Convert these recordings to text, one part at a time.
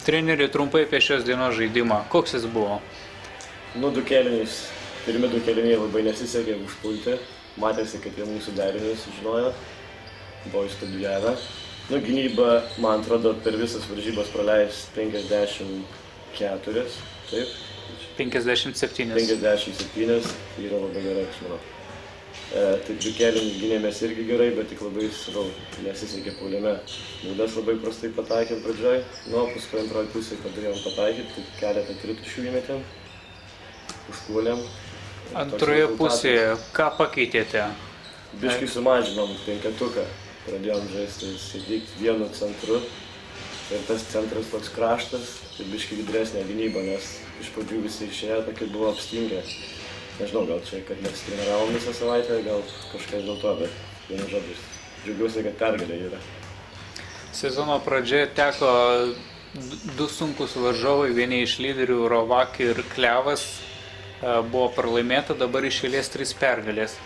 Treneri, trumpai apie šios dienos žaidimą. Koks jis buvo? Du kėlinius. Pirmi 2 kėliniai labai nesisekė užpulti. Matėsi, kad jie mūsų derinius žinojo. Buvo išstudijavę. Gynyba, man atrodo, per visas varžybas praleis 54. Taip? 57. 57. Tai yra labai gerai, aš manau. Tai 2 kėlinius gynėmės irgi gerai, bet tik labai nesisekė puolime. Būdas labai prastai pataikėm pradžioj. Paskui antroji pusė padėjom pataikyti, tik keletą tritaškių įmetėm. Užpuolėm. Antroje pusėje, ką pakeitėte? Biškai sumažinom 5-tuką. Pradėjom žaisti sėdėti vienu centru. Ir tas centras toks kraštas, tai biškai didesnė gynyba, nes iš pradžių visi išėjo, tokie buvo apstingę. Nežinau, gal čia, kad nesitreniravom visą savaitę, gal kažkas dėl to, bet vienu žodžiu, džiaugiuosi, kad pergalė yra. Sezono pradžioje teko 2 sunkus varžovai, vieni iš lyderių Rovak ir Klevas buvo pralaimėta, dabar iš eilės 3 pergalės.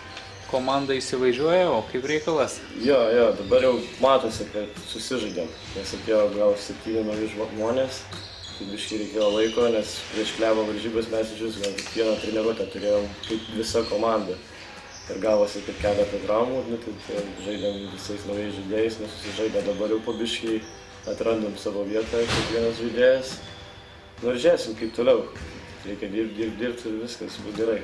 Komanda įsivažiuoja, o kaip reikalas? Jo, dabar jau matosi, kad susižaidėm, nes atėjo gal 7 nauji žmonės. Tai biškai reikėjo laiko, nes prieš Klevo varžybas mes gal kiekvieną treniruotę turėjom kaip visa komanda. Ir gavosi kaip keletą traumų, tai žaidėm visais naujais žaidėjais, nesusižaidę, dabar jau po biškai atrandam savo vietą, kiekvienas žaidėjas. Ir žiūrėsim kaip toliau. Reikia dirbti ir viskas bus gerai.